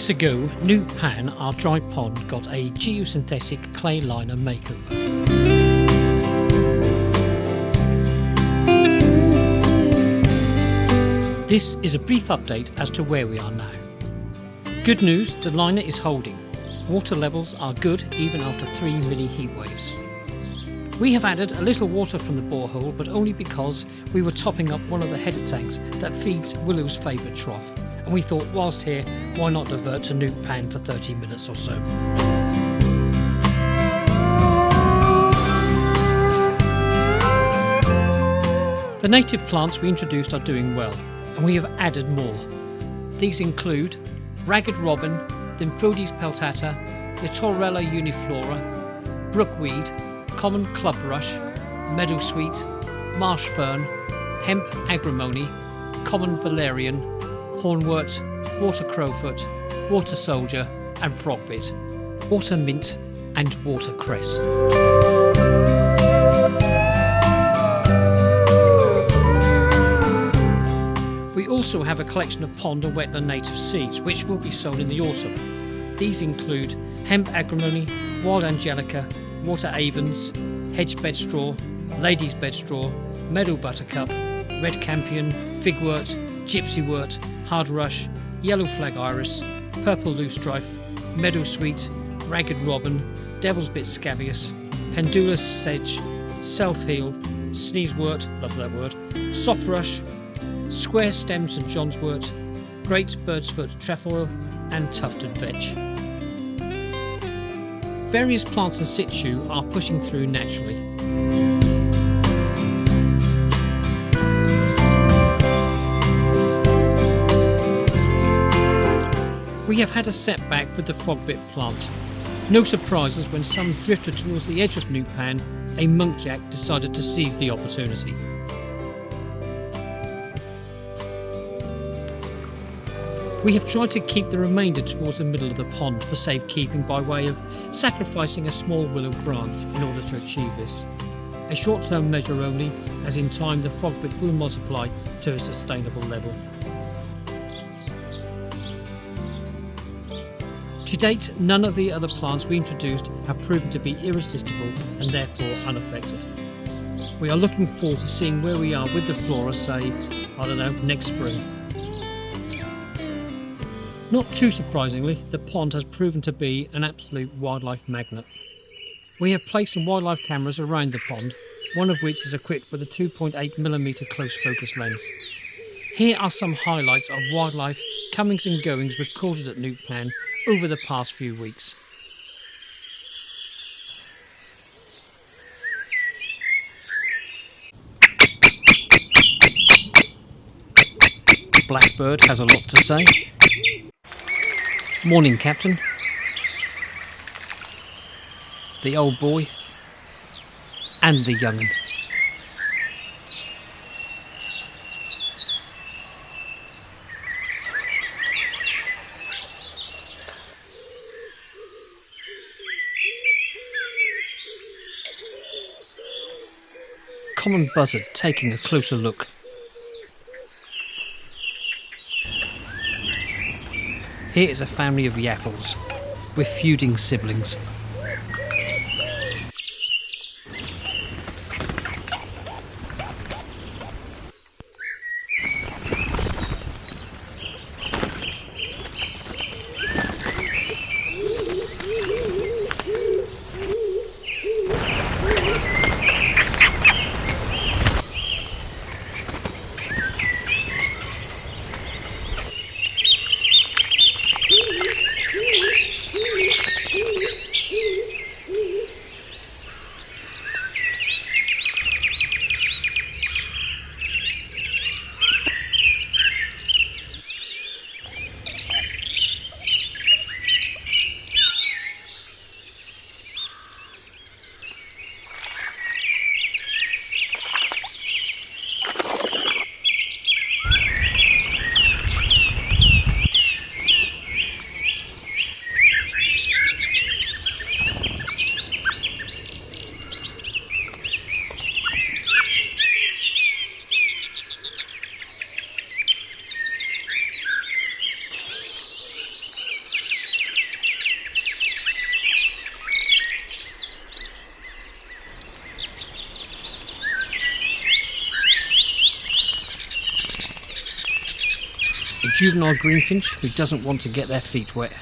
weeks ago, Newt Pan, our dry pond, got a geosynthetic clay liner makeover. This is a brief update as to where we are now. Good news, the liner is holding. Water levels are good even after 3 mini heat waves. We have added a little water from the borehole, but only because we were topping up one of the header tanks that feeds Willow's favourite trough, and we thought whilst here, why not divert to Newt Pan for 30 minutes or so. The native plants we introduced are doing well, and we have added more. These include ragged robin, Nymphodes peltata, Litorella uniflora, brookweed, common club rush, meadowsweet, marsh fern, hemp agrimony, common valerian, hornwort, water crowfoot, water soldier and frogbit, water mint and watercress. We also have a collection of pond and wetland native seeds which will be sown in the autumn. These include hemp agrimony, wild angelica, water avens, hedge bedstraw, lady's bedstraw, meadow buttercup, red campion, figwort, gypsywort, hard rush, yellow flag iris, purple loosestrife, meadowsweet, ragged robin, devil's bit scabious, pendulous sedge, self-heal, sneezewort, love that word, soft rush, square stem St John's wort, great birdsfoot trefoil and tufted vetch. Various plants in situ are pushing through naturally. We have had a setback with the frogbit plant. No surprises when some drifted towards the edge of Newt Pan, a munkjack decided to seize the opportunity. We have tried to keep the remainder towards the middle of the pond for safekeeping by way of sacrificing a small willow branch in order to achieve this. A short-term measure only, as in time the frogbit will multiply to a sustainable level. To date, none of the other plants we introduced have proven to be irresistible and therefore unaffected. We are looking forward to seeing where we are with the flora, say, next spring. Not too surprisingly, the pond has proven to be an absolute wildlife magnet. We have placed some wildlife cameras around the pond, one of which is equipped with a 2.8mm close focus lens. Here are some highlights of wildlife comings and goings recorded at Newt Pan over the past few weeks. Blackbird has a lot to say. Morning, Captain. The old boy. And the young'un. Common buzzard taking a closer look. Here is a family of yaffles with feuding siblings. juvenile greenfinch who doesn't want to get their feet wet.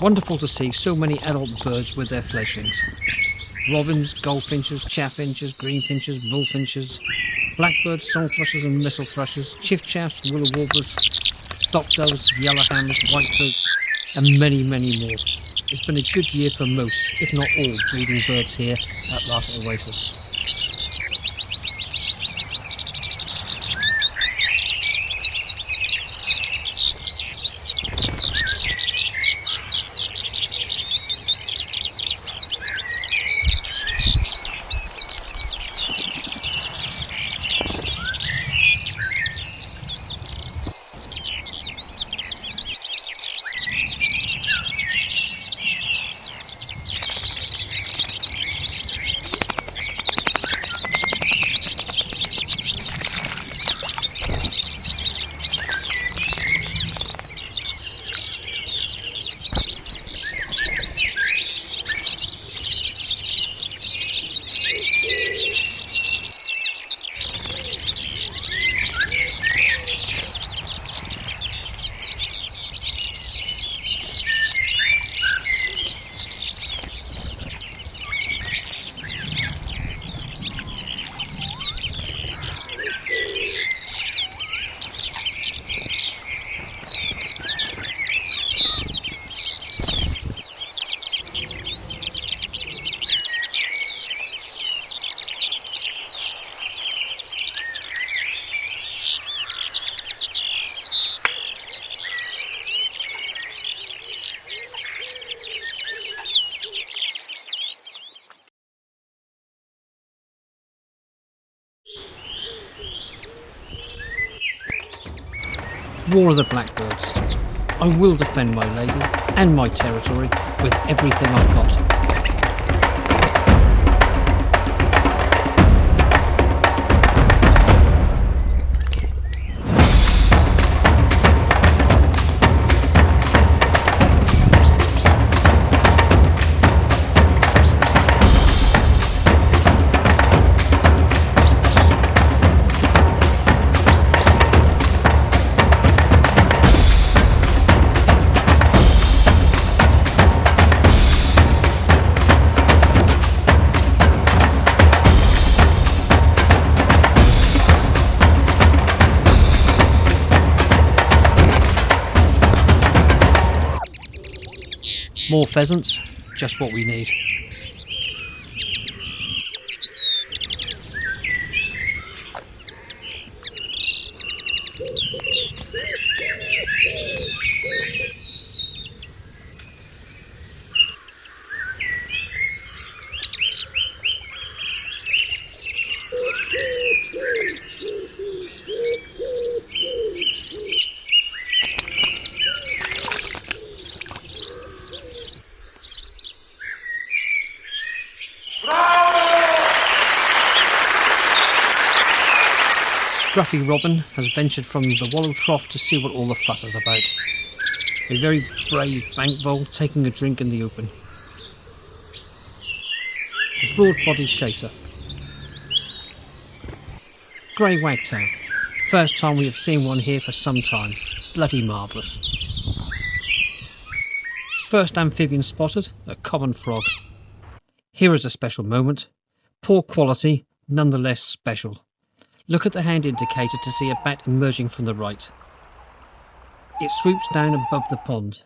Wonderful to see so many adult birds with their fledglings. Robins, goldfinches, chaffinches, greenfinches, bullfinches, blackbirds, song thrushes and missel thrushes, chiffchaffs, willow warblers, stock doves, yellowhammers, whitethroats, and many, many more. It's been a good year for most, if not all, breeding birds here at Larter Oasis. War of the Blackbirds. I will defend my lady and my territory with everything I've got. More pheasants, just what we need. Scruffy Robin has ventured from the wallow trough to see what all the fuss is about. A very brave bank vole taking a drink in the open. A broad-bodied chaser. Grey wagtail. First time we have seen one here for some time. Bloody marvellous. First amphibian spotted, a common frog. Here is a special moment. Poor quality, nonetheless special. Look at the hand indicator to see a bat emerging from the right. It swoops down above the pond,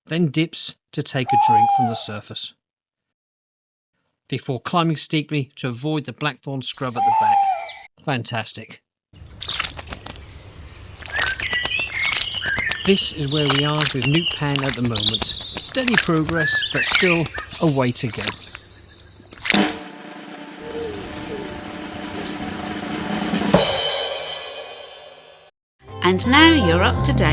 then dips to take a drink from the surface, before climbing steeply to avoid the blackthorn scrub at the back. Fantastic. This is where we are with Newt Pan at the moment. Steady progress, but still a way to go. And now you're up to date.